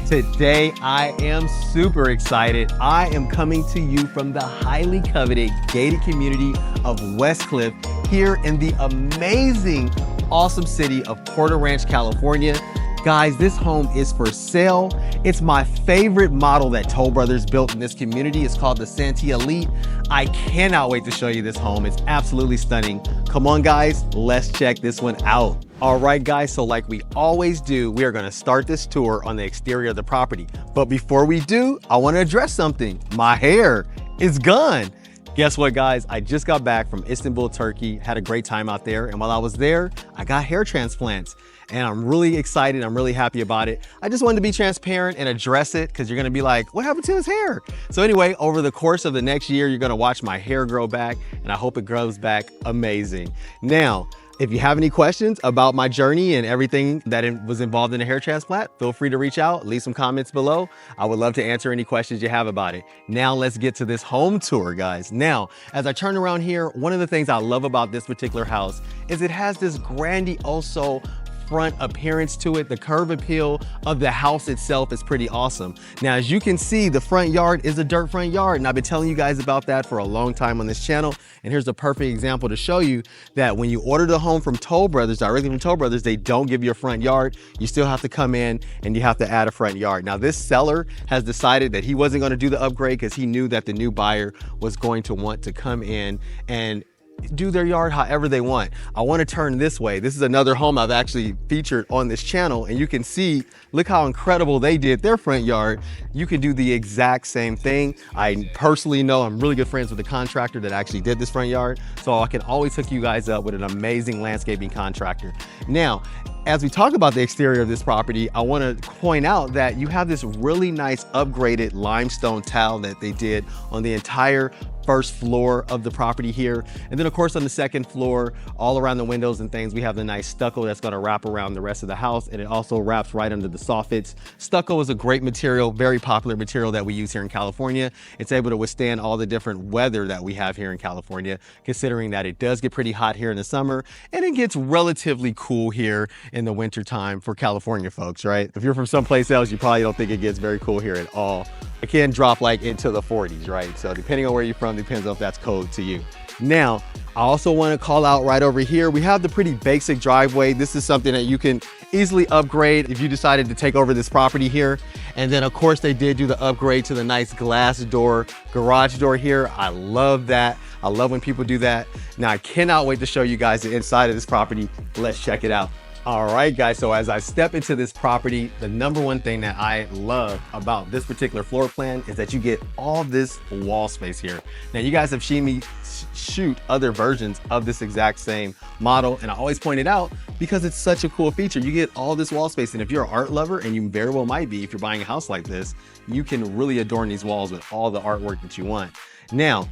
Today, I am super excited. I am coming to you from the highly coveted gated community of Westcliffe here in the amazing, awesome city of Porter Ranch, California. Guys, this home is for sale. It's my favorite model that Toll Brothers built in this community. It's called the Santi Elite. I cannot wait to show you this home. It's absolutely stunning. Come on, guys, let's check this one out. All right, guys, so like we always do, we are gonna start this tour on the exterior of the property. But before we do, I wanna address something. My hair is gone. Guess what, guys? I just got back from Istanbul, Turkey, had a great time out there. And while I was there, I got hair transplants. And I'm really excited. I'm really happy about it. I just wanted to be transparent and address it because you're gonna be like, what happened to his hair? So anyway, over the course of the next year, you're gonna watch my hair grow back, and I hope it grows back amazing. Now, if you have any questions about my journey and everything that was involved in a hair transplant, feel free to reach out, leave some comments below. I would love to answer any questions you have about it. Now let's get to this home tour, guys. Now, as I turn around here, one of the things I love about this particular house is it has this grandioso front appearance to it. The curve appeal of the house itself is pretty awesome. Now, as you can see, the front yard is a dirt front yard, and I've been telling you guys about that for a long time on this channel. And here's a perfect example to show you that when you order the home from Toll Brothers, directly from Toll Brothers, they don't give you a front yard. You still have to come in and you have to add a front yard. Now, this seller has decided that he wasn't going to do the upgrade because he knew that the new buyer was going to want to come in and do their yard however they want. I want to turn this way. This is another home I've actually featured on this channel, and you can see, look how incredible they did their front yard. You can do the exact same thing. I personally know, I'm really good friends with the contractor that actually did this front yard, so I can always hook you guys up with an amazing landscaping contractor. Now, as we talk about the exterior of this property, I want to point out that you have this really nice upgraded limestone tile that they did on the entire first floor of the property here. And then of course on the second floor, all around the windows and things, we have the nice stucco that's going to wrap around the rest of the house, and it also wraps right under the soffits. Stucco is a great material, very popular material that we use here in California. It's able to withstand all the different weather that we have here in California, considering that it does get pretty hot here in the summer and it gets relatively cool here in the winter time for California folks, right? If you're from someplace else, you probably don't think it gets very cool here at all. It can drop like into the 40s, right? So depending on where you're from, depends on if that's cold to you. Now, I also want to call out right over here, we have the pretty basic driveway. This is something that you can easily upgrade if you decided to take over this property here. And then of course they did do the upgrade to the nice glass door, garage door here. I love that. I love when people do that. Now I cannot wait to show you guys the inside of this property. Let's check it out. All right, guys, so as I step into this property, the number one thing that I love about this particular floor plan is that you get all this wall space here. Now, you guys have seen me shoot other versions of this exact same model, and I always point it out because it's such a cool feature. You get all this wall space, and if you're an art lover, and you very well might be if you're buying a house like this, you can really adorn these walls with all the artwork that you want. Now,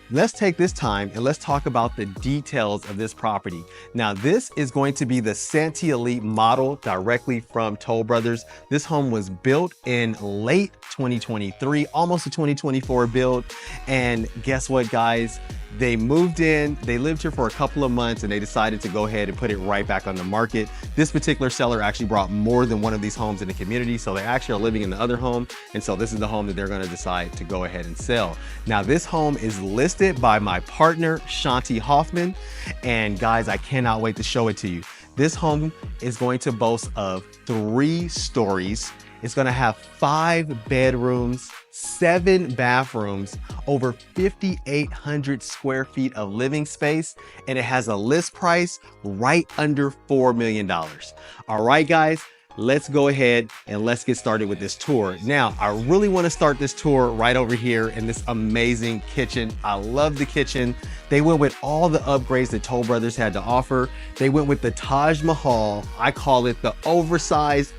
let's take this time and let's talk about the details of this property. Now, this is going to be the Santi Elite model directly from Toll Brothers. This home was built in late 2023, almost a 2024 build. And guess what, guys? They moved in, they lived here for a couple of months, and they decided to go ahead and put it right back on the market. This particular seller actually brought more than one of these homes in the community, so they actually are living in the other home, and so this is the home that they're going to decide to go ahead and sell. Now, this home is listed by my partner, Shanti Hoffman, and guys, I cannot wait to show it to you. This home is going to boast of 3 stories. It's going to have 5 bedrooms, 7 bathrooms, over 5,800 square feet of living space, and it has a list price right under $4 million. All right, guys, let's go ahead and let's get started with this tour. Now, I really want to start this tour right over here in this amazing kitchen. I love the kitchen. They went with all the upgrades that Toll Brothers had to offer. They went with the Taj Mahal. I call it the oversized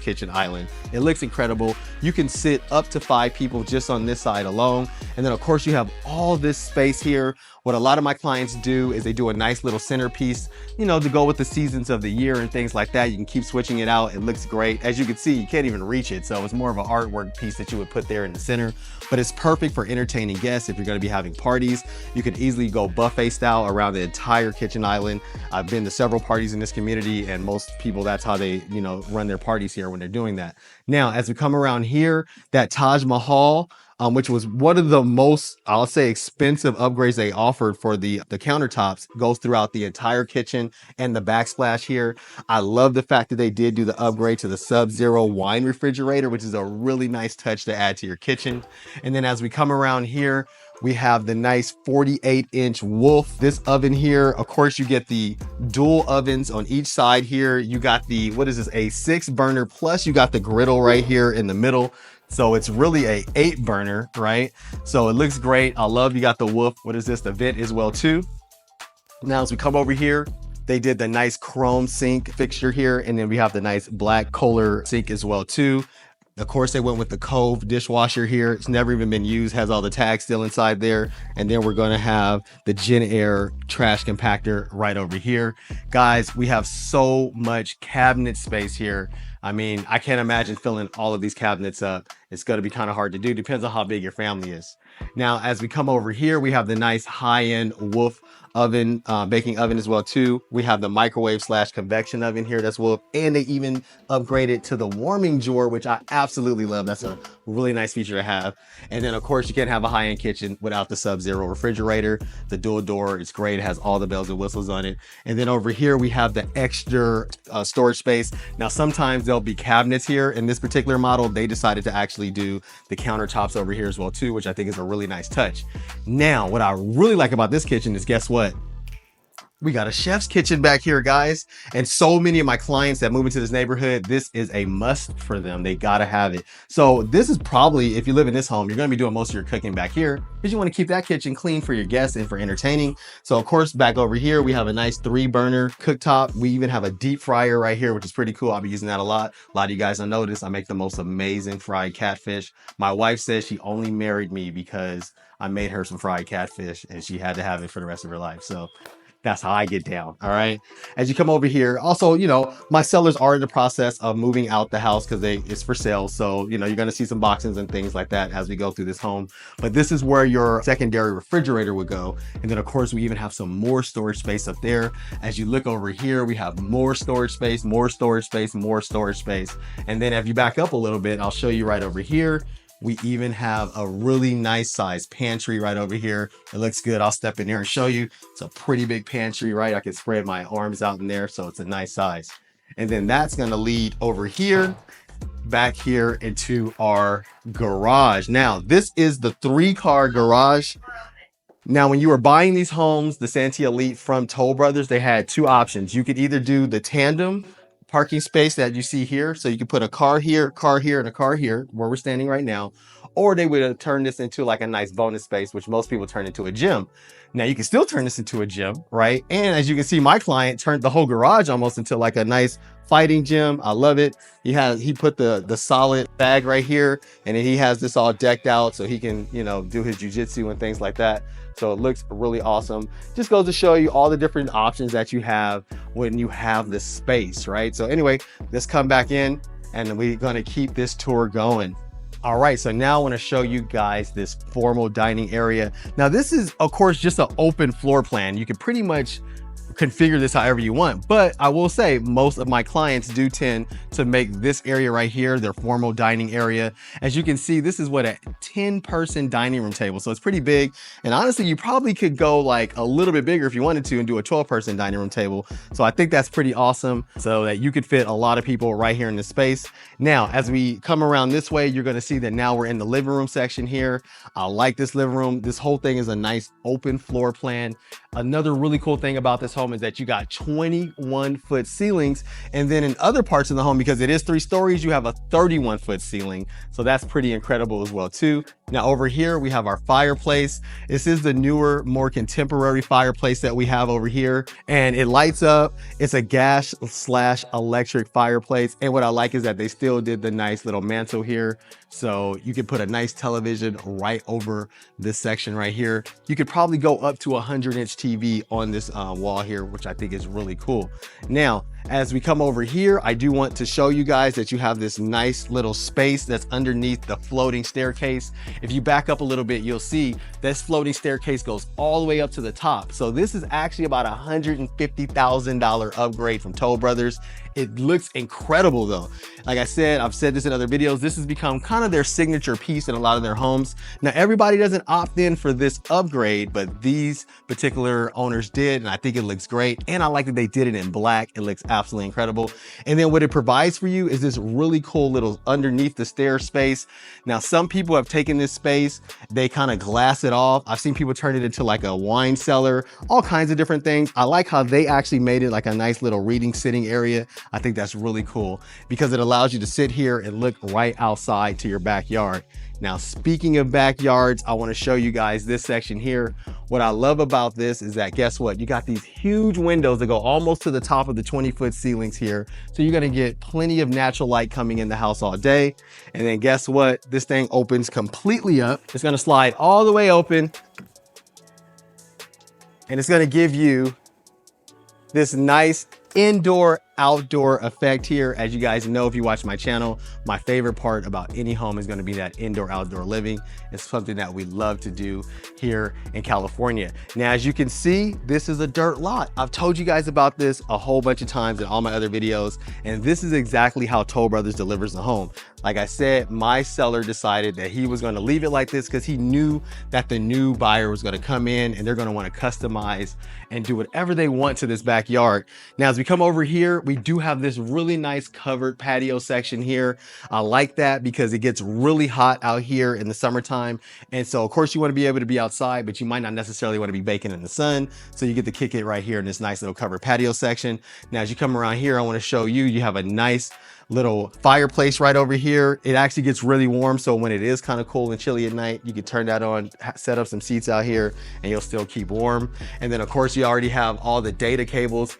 kitchen island. It looks incredible. You can sit up to 5 people just on this side alone. And then of course you have all this space here What a lot of my clients do is they do a nice little centerpiece, you know, to go with the seasons of the year and things like that. You can keep switching it out. It looks great. As you can see, you can't even reach it. So it's more of an artwork piece that you would put there in the center, but it's perfect for entertaining guests. If you're going to be having parties, you could easily go buffet style around the entire kitchen island. I've been to several parties in this community, and most people, that's how they, you know, run their parties here when they're doing that. Now, as we come around here, that Taj Mahal, which was one of the most, I'll say, expensive upgrades they offered for the countertops, goes throughout the entire kitchen and the backsplash here. I love the fact that they did do the upgrade to the Sub-Zero wine refrigerator, which is a really nice touch to add to your kitchen. And then as we come around here, we have the nice 48-inch Wolf. This oven here, of course, you get the dual ovens on each side here. You got the, what is this, a 6-burner, plus you got the griddle right here in the middle. So it's really a 8-burner, right? So it looks great. I love you got the Wolf. What is this? The vent as well too. Now, as we come over here, they did the nice chrome sink fixture here. And then we have the nice black Kohler sink as well too. Of course, they went with the Cove dishwasher here. It's never even been used, has all the tags still inside there. And then we're gonna have the Gen Air trash compactor right over here. Guys, we have so much cabinet space here. I mean, I can't imagine filling all of these cabinets up. It's gonna be kind of hard to do. Depends on how big your family is. Now, as we come over here, we have the nice high-end Wolf oven, baking oven as well too. We have the microwave / convection oven here that's Wolf, and they even upgraded to the warming drawer, which I absolutely love. That's a really nice feature to have. And then of course you can't have a high-end kitchen without the Sub-Zero refrigerator. The dual door, it's great. It has all the bells and whistles on it. And then over here we have the extra storage space. Now sometimes there'll be cabinets here. In this particular model, they decided to actually do the countertops over here as well too, which I think is a really nice touch. Now, what I really like about this kitchen is, guess what? We got a chef's kitchen back here, guys. And so many of my clients that move into this neighborhood, this is a must for them. They gotta have it. So this is probably, if you live in this home, you're gonna be doing most of your cooking back here because you wanna keep that kitchen clean for your guests and for entertaining. So of course, back over here, we have a nice 3-burner cooktop. We even have a deep fryer right here, which is pretty cool. I'll be using that a lot. A lot of you guys don't know this. I make the most amazing fried catfish. My wife says she only married me because I made her some fried catfish and she had to have it for the rest of her life. So that's how I get down. All right. As you come over here, also, you know, my sellers are in the process of moving out the house because it's for sale. So, you know, you're going to see some boxes and things like that as we go through this home. But this is where your secondary refrigerator would go. And then, of course, we even have some more storage space up there. As you look over here, we have more storage space, more storage space, more storage space. And then if you back up a little bit, I'll show you right over here. We even have a really nice size pantry right over here. It looks good. I'll step in there and show you. It's a pretty big pantry, right? I can spread my arms out in there, so it's a nice size. And then that's gonna lead over here, back here into our garage. Now, this is the 3-car garage. Now, when you were buying these homes, the Santi Elite from Toll Brothers, they had 2 options. You could either do the tandem parking space that you see here. So you can put a car here, and a car here, where we're standing right now. Or they would turn this into like a nice bonus space, which most people turn into a gym. Now you can still turn this into a gym, right? And as you can see, my client turned the whole garage almost into like a nice fighting gym. I love it. He put the solid bag right here, and then he has this all decked out so he can, you know, do his jujitsu and things like that. So it looks really awesome. Just goes to show you all the different options that you have when you have this space, right? So anyway, let's come back in and we're gonna keep this tour going. All right, so now I want to show you guys this formal dining area. Now this is, of course, just an open floor plan. You can pretty much configure this however you want, but I will say most of my clients do tend to make this area right here their formal dining area. As you can see, this is what a 10-person dining room table, so it's pretty big. And honestly, you probably could go like a little bit bigger if you wanted to and do a 12-person dining room table. So I think that's pretty awesome, so that you could fit a lot of people right here in this space. Now, as we come around this way, you're going to see that now we're in the living room section here. I like this living room. This whole thing is a nice open floor plan. Another really cool thing about this home is that you got 21-foot ceilings, and then in other parts of the home, because it is 3 stories, you have a 31-foot ceiling. So that's pretty incredible as well too. Now over here, we have our fireplace. This is the newer, more contemporary fireplace that we have over here, and it lights up. It's a gas/electric fireplace. And what I like is that they still did the nice little mantle here. So you can put a nice television right over this section right here. You could probably go up to a 100-inch TV on this wall here, which I think is really cool. Now, as we come over here, I do want to show you guys that you have this nice little space that's underneath the floating staircase. If you back up a little bit, you'll see this floating staircase goes all the way up to the top. So this is actually about $150,000 upgrade from Toll Brothers. It looks incredible though. Like I said, I've said this in other videos, this has become kind of their signature piece in a lot of their homes. Now, everybody doesn't opt in for this upgrade, but these particular owners did, and I think it looks great. And I like that they did it in black. It looks absolutely incredible. And then what it provides for you is this really cool little underneath the stair space. Now, some people have taken this space, they kind of glass it off. I've seen people turn it into like a wine cellar, all kinds of different things. I like how they actually made it like a nice little reading sitting area. I think that's really cool because it allows you to sit here and look right outside to your backyard. Now, speaking of backyards, I want to show you guys this section here. What I love about this is that, guess what? You got these huge windows that go almost to the top of the 20-foot ceilings here. So you're going to get plenty of natural light coming in the house all day. And then guess what? This thing opens completely up. It's going to slide all the way open. And it's going to give you this nice indoor outdoor effect here. As you guys know, if you watch my channel, my favorite part about any home is going to be that indoor outdoor living. It's something that we love to do here in California. Now, as you can see, this is a dirt lot. I've told you guys about this a whole bunch of times in all my other videos, and this is exactly how Toll Brothers delivers the home. Like I said, my seller decided that he was going to leave it like this because he knew that the new buyer was going to come in and they're going to want to customize and do whatever they want to this backyard. Now, as we come over here, we do have this really nice covered patio section here. I like that because it gets really hot out here in the summertime. And so of course you want to be able to be outside, but you might not necessarily want to be baking in the sun. So you get to kick it right here in this nice little covered patio section. Now, as you come around here, I want to show you, you have a nice little fireplace right over here. It actually gets really warm. So when it is kind of cold and chilly at night, you can turn that on, set up some seats out here, and you'll still keep warm. And then of course you already have all the data cables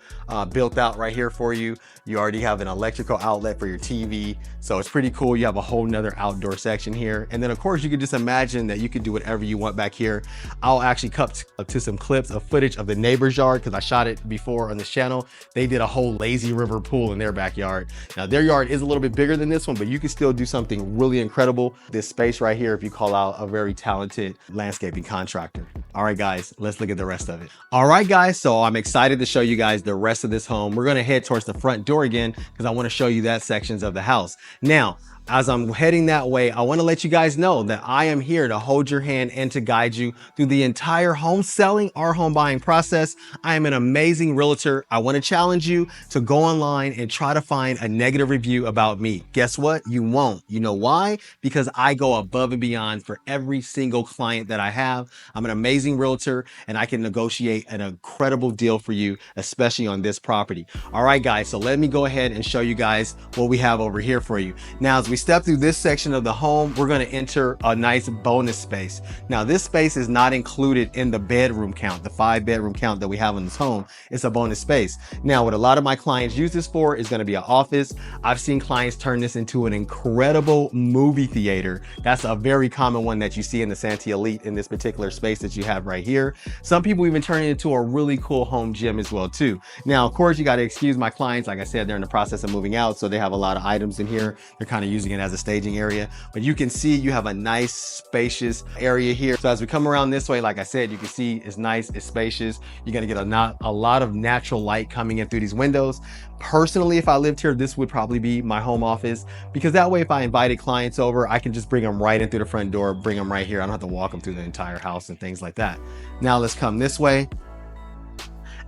built out right here for you. You already have an electrical outlet for your TV. So it's pretty cool. You have a whole nother outdoor section here. And then of course you can just imagine that you can do whatever you want back here. I'll actually cut up to some clips of footage of the neighbor's yard because I shot it before on this channel. They did a whole lazy river pool in their backyard. Now their yard is a little bit bigger than this one, but you can still do something really incredible. This space right here, if you call out a very talented landscaping contractor. All right, guys, let's look at the rest of it. All right, guys, so I'm excited to show you guys the rest of this home. We're gonna head towards the front door again because I want to show you that sections of the house. Now, as I'm heading that way, I want to let you guys know that I am here to hold your hand and to guide you through the entire home selling or home buying process. I am an amazing realtor. I want to challenge you to go online and try to find a negative review about me. Guess what? You won't. You know why? Because I go above and beyond for every single client that I have. I'm an amazing realtor and I can negotiate an incredible deal for you, especially on this property. All right, guys, so let me go ahead and show you guys what we have over here for you. Now, as we step through this section of the home, we're going to enter a nice bonus space. Now, this space is not included in the bedroom count, the 5-bedroom count that we have in this home. It's a bonus space. Now, what a lot of my clients use this for is going to be an office. I've seen clients turn this into an incredible movie theater. That's a very common one that you see in the Santi Elite in this particular space that you have right here. Some people even turn it into a really cool home gym as well too. Now, of course, you got to excuse my clients. Like I said, they're in the process of moving out, so they have a lot of items in here. They're kind of using it as a staging area, but you can see you have a nice spacious area here. So as we come around this way, like I said, you can see it's nice, it's spacious. You're going to get a lot of natural light coming in through these windows. Personally, if I lived here, this would probably be my home office, because that way, if I invited clients over, I can just bring them right in through the front door, bring them right here. I don't have to walk them through the entire house and things like that. Now let's come this way.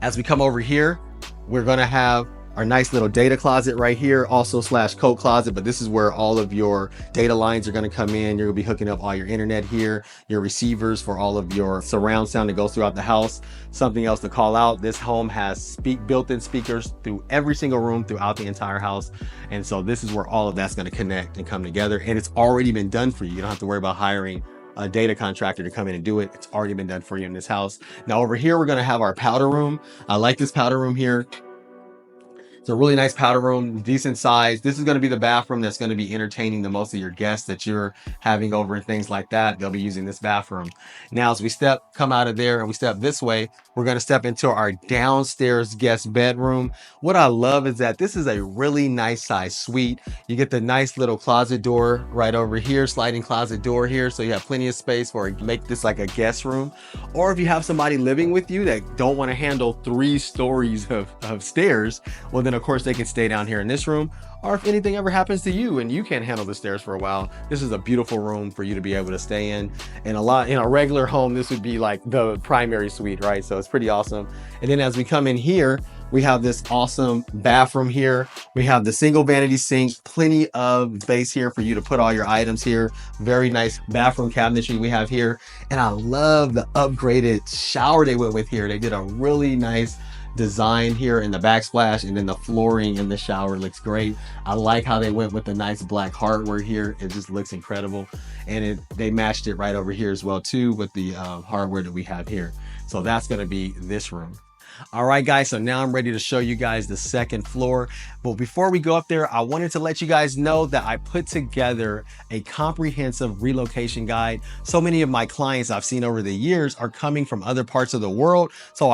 As we come over here, we're going to have our nice little data closet right here, also slash coat closet, but this is where all of your data lines are going to come in. You're going to be hooking up all your internet here, your receivers for all of your surround sound that goes throughout the house. Something else to call out, this home has built-in speakers through every single room throughout the entire house. And so this is where all of that's going to connect and come together. And it's already been done for you. You don't have to worry about hiring a data contractor to come in and do it. It's already been done for you in this house. Now over here, we're going to have our powder room. I like this powder room here. It's a really nice powder room, decent size. This is going to be the bathroom that's going to be entertaining the most of your guests that you're having over and things like that. They'll be using this bathroom. Now, as we come out of there and we step this way, we're going to step into our downstairs guest bedroom. What I love is that this is a really nice size suite. You get the nice little closet door right over here, sliding closet door here. So you have plenty of space for make this like a guest room. Or if you have somebody living with you that don't want to handle 3 stories of stairs, well, then of course they can stay down here in this room. Or if anything ever happens to you and you can't handle the stairs for a while, this is a beautiful room for you to be able to stay in. And in a regular home, this would be like the primary suite, right? So it's pretty awesome. And then as we come in here, we have this awesome bathroom here. We have the single vanity sink, plenty of space here for you to put all your items here. Very nice bathroom cabinetry we have here. And I love the upgraded shower they went with here. They did a really nice design here in the backsplash, and then the flooring in the shower looks great. I like how they went with the nice black hardware here. It just looks incredible. And they matched it right over here as well too with the hardware that we have here. So that's going to be this room. All right, guys, so now I'm ready to show you guys the second floor. But before we go up there, I wanted to let you guys know that I put together a comprehensive relocation guide. So many of my clients I've seen over the years are coming from other parts of the world. So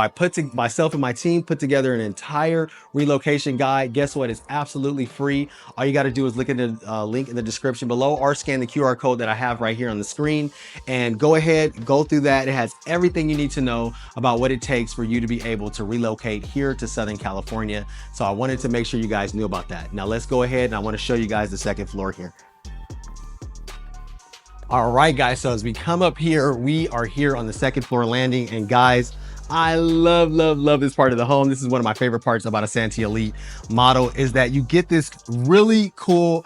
myself and my team put together an entire relocation guide. Guess what? It's absolutely free. All you got to do is look at the link in the description below or scan the QR code that I have right here on the screen and go ahead, go through that. It has everything you need to know about what it takes for you to be able to relocate here to Southern California. So I wanted to make sure you guys knew about that. Now let's go ahead and I want to show you guys the second floor here. All right, guys, so as we come up here, we are here on the second floor landing, and guys, I love this part of the home. This is one of my favorite parts about a Santi Elite model, is that you get this really cool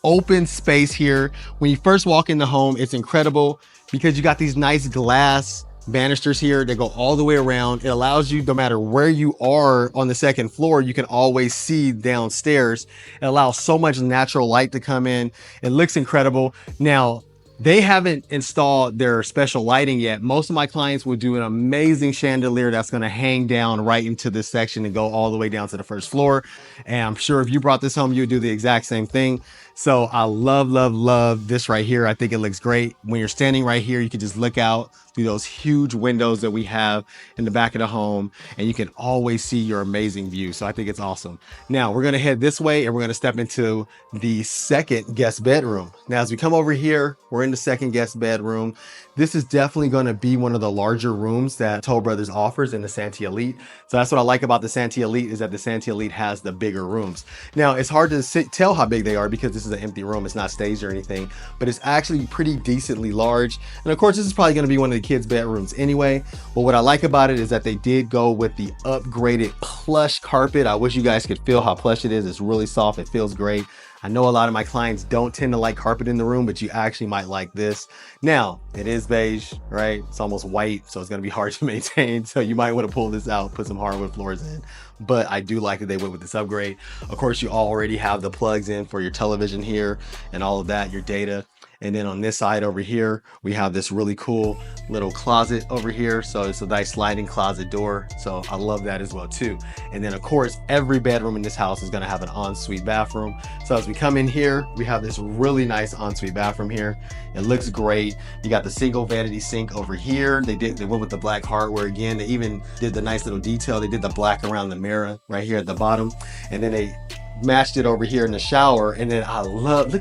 open space here. When you first walk in the home, it's incredible because you got these nice glass banisters here that go all the way around. It allows you, no matter where you are on the second floor, you can always see downstairs. It allows so much natural light to come in. It looks incredible. Now, they haven't installed their special lighting yet. Most of my clients will do an amazing chandelier that's going to hang down right into this section and go all the way down to the first floor. And I'm sure if you brought this home, you would do the exact same thing. So I love this right here. I think it looks great. When you're standing right here, you can just look out through those huge windows that we have in the back of the home, and you can always see your amazing view. So I think it's awesome. Now we're going to head this way and we're going to step into the second guest bedroom. Now, as we come over here, we're in the second guest bedroom. This is definitely going to be one of the larger rooms that Toll Brothers offers in the Santi Elite. So that's what I like about the Santi Elite, is that the Santi Elite has the bigger rooms. Now, it's hard to tell how big they are because this is an empty room. It's not staged or anything, but it's actually pretty decently large. And of course, this is probably going to be one of the kids' bedrooms anyway. But what I like about it is that they did go with the upgraded plush carpet. I wish you guys could feel how plush it is. It's really soft. It feels great. I know a lot of my clients don't tend to like carpet in the room, but you actually might like this. Now, it is beige, right? It's almost white, so it's going to be hard to maintain. So you might want to pull this out, put some hardwood floors in. But I do like that they went with this upgrade. Of course, you already have the plugs in for your television here and all of that, your data. And then on this side over here, we have this really cool little closet over here. So it's a nice sliding closet door. So I love that as well too. And then of course, every bedroom in this house is gonna have an ensuite bathroom. So as we come in here, we have this really nice ensuite bathroom here. It looks great. You got the single vanity sink over here. They went with the black hardware again. They even did the nice little detail. They did the black around the mirror right here at the bottom. And then they matched it over here in the shower. And then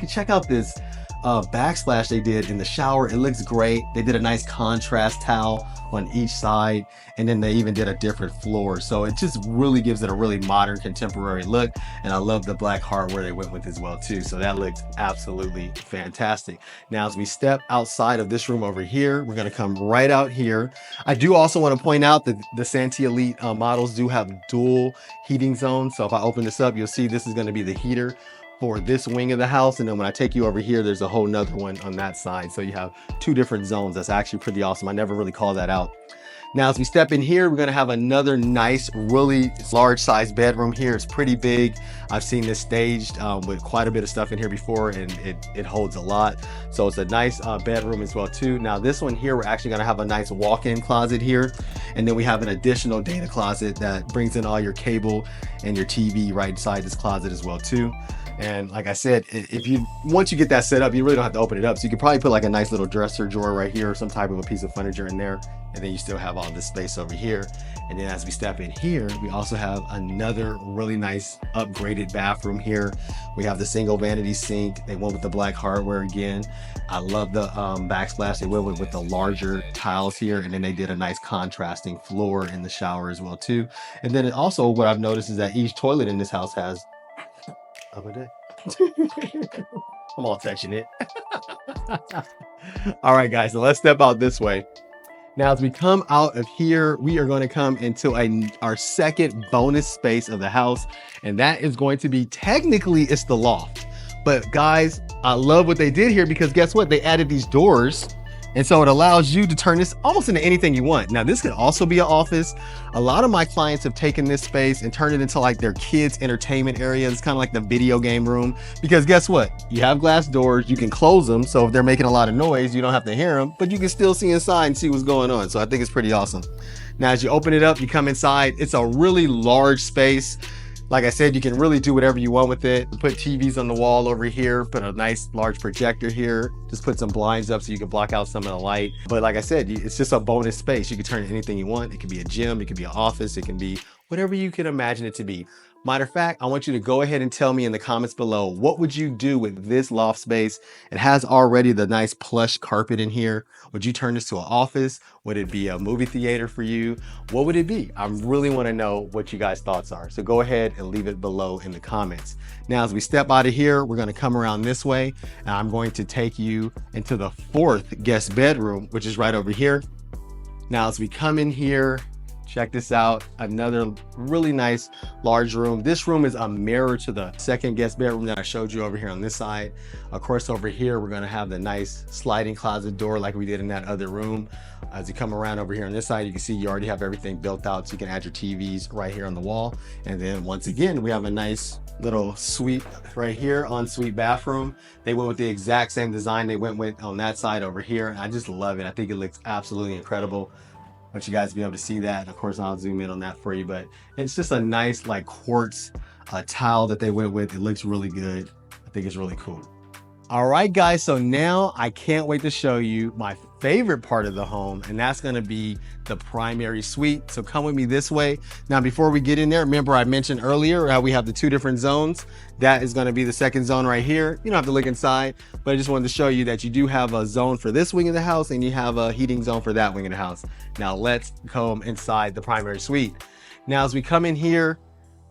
check out this backsplash they did in the shower. It looks great. They did a nice contrast towel on each side, and then they even did a different floor. So it just really gives it a really modern, contemporary look. And I love the black hardware they went with as well too. So that looks absolutely fantastic. Now, as we step outside of this room over here, we're gonna come right out here. I do also want to point out that the Santi Elite models do have dual heating zones. So if I open this up, you'll see this is gonna be the heater for this wing of the house, and then when I take you over here, there's a whole nother one on that side. So you have two different zones. That's actually pretty awesome. I never really called that out. Now, as we step in here, we're gonna have another nice, really large size bedroom here. It's pretty big. I've seen this staged with quite a bit of stuff in here before, and it holds a lot. So it's a nice bedroom as well too. Now this one here, we're actually gonna have a nice walk-in closet here. And then we have an additional data closet that brings in all your cable and your TV right inside this closet as well too. And like I said, once you get that set up, you really don't have to open it up. So you could probably put like a nice little dresser drawer right here, or some type of a piece of furniture in there. And then you still have all this space over here. And then as we step in here, we also have another really nice upgraded bathroom here. We have the single vanity sink. They went with the black hardware again. I love the backsplash. They went with the larger tiles here. And then they did a nice contrasting floor in the shower as well too. And then also what I've noticed is that each toilet in this house has a bidet. I'm all touching it. All right, guys, so let's step out this way. Now, as we come out of here, we are going to come into our second bonus space of the house, and that is going to be, technically, it's the loft. But guys, I love what they did here, because guess what? They added these doors, and so it allows you to turn this almost into anything you want. Now, this could also be an office. A lot of my clients have taken this space and turned it into like their kids' entertainment area. It's kind of like the video game room, because guess what? You have glass doors, you can close them. So if they're making a lot of noise, you don't have to hear them, but you can still see inside and see what's going on. So I think it's pretty awesome. Now, as you open it up, you come inside. It's a really large space. Like I said, you can really do whatever you want with it. Put TVs on the wall over here, put a nice large projector here, just put some blinds up so you can block out some of the light. But like I said, it's just a bonus space. You can turn it anything you want. It could be a gym, it could be an office, it can be whatever you can imagine it to be. Matter of fact, I want you to go ahead and tell me in the comments below, what would you do with this loft space? It has already the nice plush carpet in here. Would you turn this to an office? Would it be a movie theater for you? What would it be? I really want to know what you guys' thoughts are. So go ahead and leave it below in the comments. Now, as we step out of here, we're going to come around this way, and I'm going to take you into the fourth guest bedroom, which is right over here. Now, as we come in here, check this out, another really nice large room. This room is a mirror to the second guest bedroom that I showed you over here on this side. Of course, over here, we're gonna have the nice sliding closet door like we did in that other room. As you come around over here on this side, you can see you already have everything built out, so you can add your TVs right here on the wall. And then once again, we have a nice little suite right here, ensuite bathroom. They went with the exact same design they went with on that side over here. I just love it. I think it looks absolutely incredible. I want you guys to be able to see that. And of course, I'll zoom in on that for you, but it's just a nice like quartz tile that they went with. It looks really good. I think it's really cool. All right, guys, so now I can't wait to show you my favorite part of the home, and that's gonna be the primary suite. So come with me this way. Now, before we get in there, remember I mentioned earlier how we have the two different zones. That is gonna be the second zone right here. You don't have to look inside, but I just wanted to show you that you do have a zone for this wing of the house, and you have a heating zone for that wing of the house. Now let's come inside the primary suite. Now, as we come in here,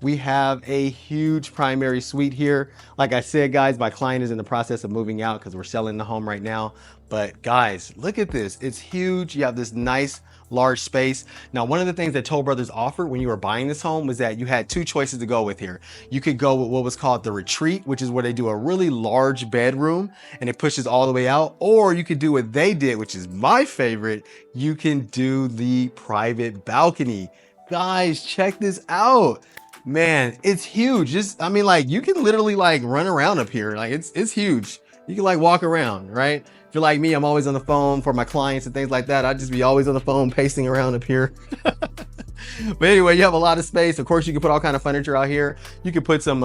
we have a huge primary suite here. Like I said, guys, my client is in the process of moving out because we're selling the home right now. But guys, look at this. It's huge. You have this nice large space. Now, one of the things that Toll Brothers offered when you were buying this home was that you had two choices to go with here. You could go with what was called the retreat, which is where they do a really large bedroom and it pushes all the way out. Or you could do what they did, which is my favorite. You can do the private balcony. Guys, check this out. Man, it's huge. Just, I mean, like, you can literally like run around up here. Like, it's huge. You can like walk around, right? If you're like me, I'm always on the phone for my clients and things like that. I'd just be always on the phone pacing around up here. But anyway, you have a lot of space. Of course, you can put all kind of furniture out here. You can put some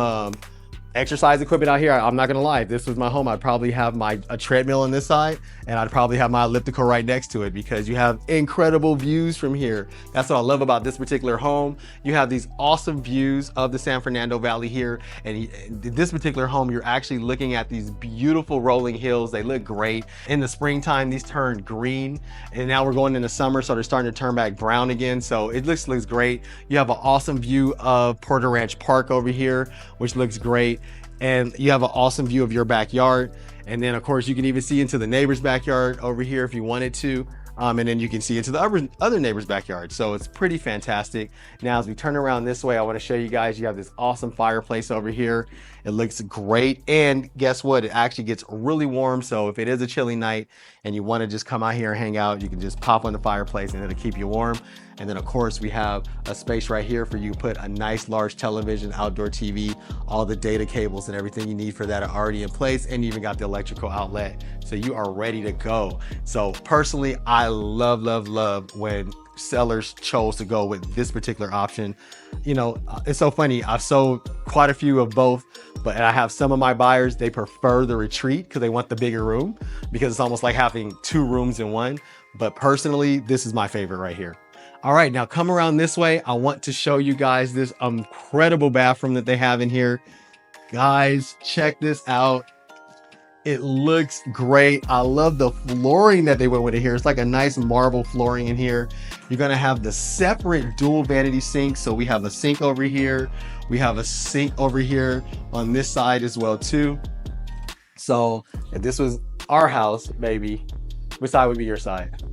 exercise equipment out here. I'm not gonna lie, if this was my home, I'd probably have a treadmill on this side, and I'd probably have my elliptical right next to it, because you have incredible views from here. That's what I love about this particular home. You have these awesome views of the San Fernando Valley here, and this particular home, you're actually looking at these beautiful rolling hills. They look great. In the springtime, these turn green, and now we're going into summer, so they're starting to turn back brown again. So it looks great. You have an awesome view of Porter Ranch Park over here, which looks great. And you have an awesome view of your backyard. And then of course you can even see into the neighbor's backyard over here if you wanted to. And then you can see into the other neighbor's backyard. So it's pretty fantastic. Now, as we turn around this way, I want to show you guys, you have this awesome fireplace over here. It looks great. And guess what? It actually gets really warm. So if it is a chilly night and you want to just come out here and hang out, you can just pop on the fireplace and it'll keep you warm. And then of course we have a space right here for you to put a nice large television, outdoor TV, all the data cables and everything you need for that are already in place. And you even got the electrical outlet. So you are ready to go. So personally, I love when sellers chose to go with this particular option. You know, it's so funny. I've sold quite a few of both, but I have some of my buyers, they prefer the retreat because they want the bigger room, because it's almost like having two rooms in one. But personally, this is my favorite right here. All right, now come around this way. I want to show you guys this incredible bathroom that they have in here. Guys, check this out. It looks great. I love the flooring that they went with it here. It's like a nice marble flooring in here. You're gonna have the separate dual vanity sink. So we have a sink over here. We have a sink over here on this side as well too. So if this was our house, baby, which side would be your side?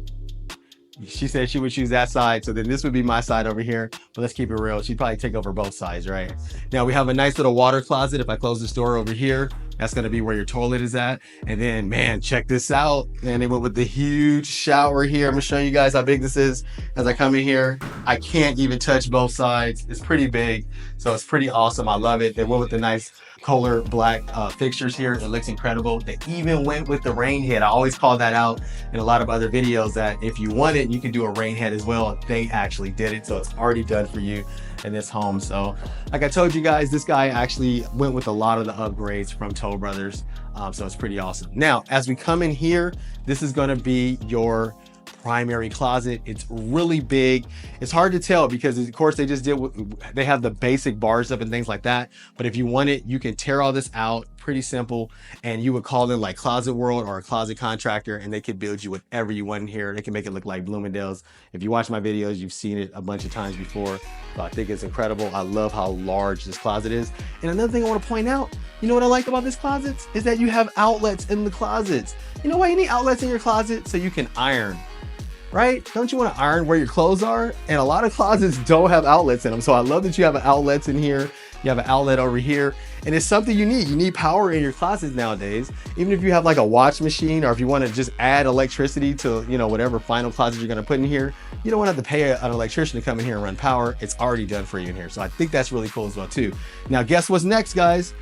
She said she would choose that side, so then this would be my side over here. But let's keep it real, she'd probably take over both sides, right? Now we have a nice little water closet. If I close this door over here, that's gonna be where your toilet is at. And then, man, check this out. And they went with the huge shower here. I'm gonna show you guys how big this is as I come in here. I can't even touch both sides. It's pretty big, so it's pretty awesome. I love it. They went with the nice Kohler black fixtures here. It looks incredible. They even went with the rain head. I always call that out in a lot of other videos, that if you want it, you can do a rain head as well. They actually did it, so it's already done for you in this home. So like I told you guys, this guy actually went with a lot of the upgrades from Toll Brothers. So it's pretty awesome. Now, as we come in here, this is gonna be your primary closet. It's really big. It's hard to tell because of course they have the basic bars up and things like that. But if you want it, you can tear all this out, pretty simple. And you would call them like Closet World or a closet contractor, and they could build you whatever you want in here. They can make it look like Bloomingdale's. If you watch my videos, you've seen it a bunch of times before. So I think it's incredible. I love how large this closet is. And another thing I want to point out, you know what I like about this closet is that you have outlets in the closets. You know why you need outlets in your closet? So you can iron. Right? Don't you want to iron where your clothes are? And a lot of closets don't have outlets in them. So I love that you have outlets in here. You have an outlet over here, and it's something you need. You need power in your closets nowadays. Even if you have like a watch machine, or if you want to just add electricity to, you know, whatever final closet you're going to put in here, you don't want to have to pay an electrician to come in here and run power. It's already done for you in here. So I think that's really cool as well too. Now, guess what's next, guys?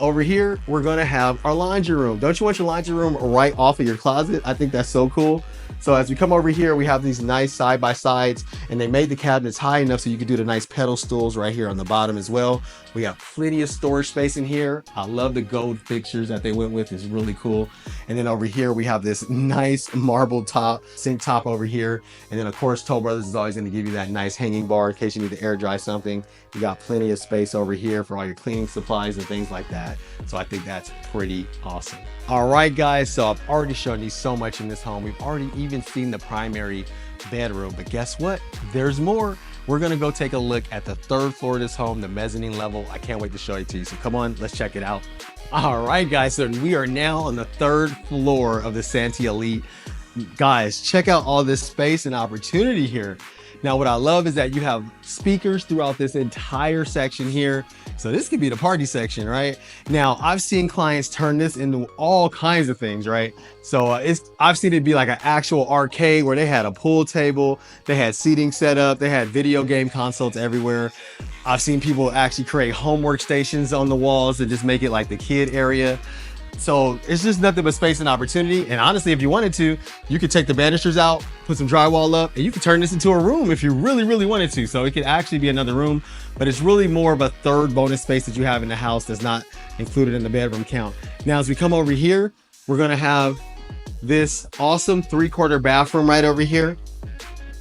Over here, we're going to have our laundry room. Don't you want your laundry room right off of your closet? I think that's so cool. So as we come over here, we have these nice side-by-sides, and they made the cabinets high enough so you can do the nice pedal stools right here on the bottom as well. We have plenty of storage space in here. I love the gold fixtures that they went with. It's really cool. And then over here, we have this nice marble top, sink top over here. And then of course, Toll Brothers is always going to give you that nice hanging bar in case you need to air dry something. You got plenty of space over here for all your cleaning supplies and things like that. So I think that's pretty awesome. All right, guys, so I've already shown you so much in this home. We've already even seen the primary bedroom, but guess what? There's more. We're gonna go take a look at the third floor of this home, the mezzanine level. I can't wait to show it to you. So come on, let's check it out. All right, guys, so we are now on the third floor of the Santi Elite. Guys, check out all this space and opportunity here. Now, what I love is that you have speakers throughout this entire section here. So this could be the party section, right? Now, I've seen clients turn this into all kinds of things, right? So I've seen it be like an actual arcade where they had a pool table, they had seating set up, they had video game consoles everywhere. I've seen people actually create homework stations on the walls and just make it like the kid area. So it's just nothing but space and opportunity. And honestly, if you wanted to, you could take the banisters out, put some drywall up, and you could turn this into a room if you really, really wanted to. So it could actually be another room, but it's really more of a third bonus space that you have in the house that's not included in the bedroom count. Now, as we come over here, we're gonna have this awesome 3/4 bathroom right over here,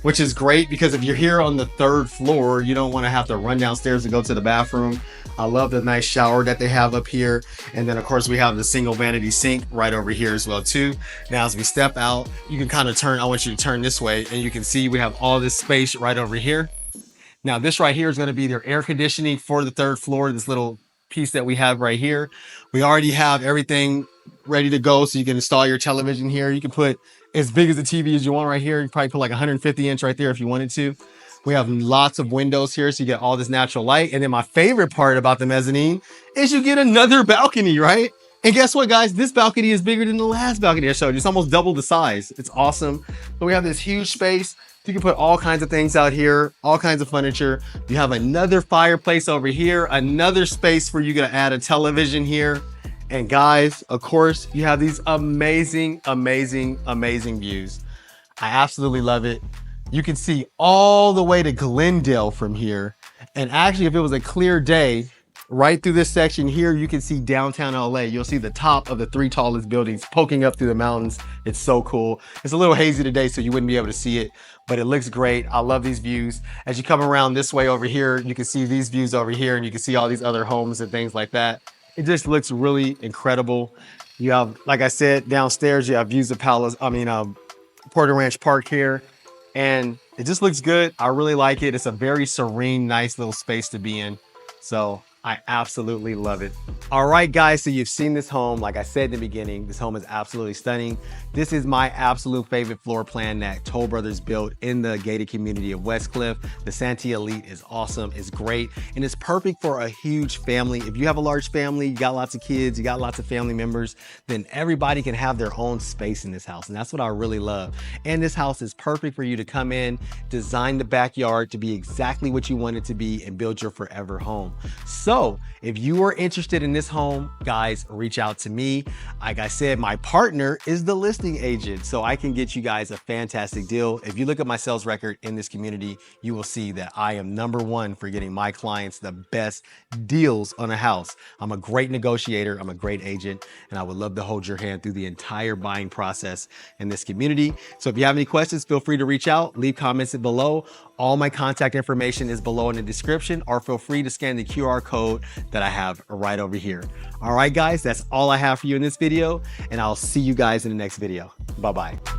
which is great because if you're here on the 3rd floor, you don't want to have to run downstairs to go to the bathroom. I love the nice shower that they have up here. And then of course we have the single vanity sink right over here as well too. Now as we step out, you can kind of turn, I want you to turn this way and you can see we have all this space right over here. Now this right here is going to be their air conditioning for the 3rd floor, this little piece that we have right here. We already have everything ready to go, so you can install your television here. You can put as big as the TV as you want right here. You can probably put like 150 inch right there if you wanted to. We have lots of windows here, so you get all this natural light. And then my favorite part about the mezzanine is you get another balcony, right? And guess what, guys? This balcony is bigger than the last balcony I showed you. It's almost double the size. It's awesome. So we have this huge space. You can put all kinds of things out here, all kinds of furniture. You have another fireplace over here, another space where you're gonna add a television here. And guys, of course, you have these amazing, amazing, amazing views. I absolutely love it. You can see all the way to Glendale from here. And actually, if it was a clear day, right through this section here, you can see downtown LA. You'll see the top of the 3 tallest buildings poking up through the mountains. It's so cool. It's a little hazy today, so you wouldn't be able to see it, but it looks great. I love these views. As you come around this way over here, you can see these views over here, and you can see all these other homes and things like that. It just looks really incredible. You have, like I said, downstairs, you have views of Porter Ranch Park here. And it just looks good. I really like it. It's a very serene, nice little space to be in. So I absolutely love it. All right, guys, so you've seen this home. Like I said in the beginning, this home is absolutely stunning. This is my absolute favorite floor plan that Toll Brothers built in the gated community of Westcliffe. The Santi Elite is awesome, it's great, and it's perfect for a huge family. If you have a large family, you got lots of kids, you got lots of family members, then everybody can have their own space in this house, and that's what I really love. And this house is perfect for you to come in, design the backyard to be exactly what you want it to be, and build your forever home. So if you are interested in this home, guys, reach out to me. Like I said, my partner is the listing agent, so I can get you guys a fantastic deal. If you look at my sales record in this community, you will see that I am #1 for getting my clients the best deals on a house. I'm a great negotiator, I'm a great agent, and I would love to hold your hand through the entire buying process in this community. So if you have any questions, feel free to reach out, leave comments below. All my contact information is below in the description, or feel free to scan the QR code that I have right over here. All right, guys, that's all I have for you in this video, and I'll see you guys in the next video. Bye-bye.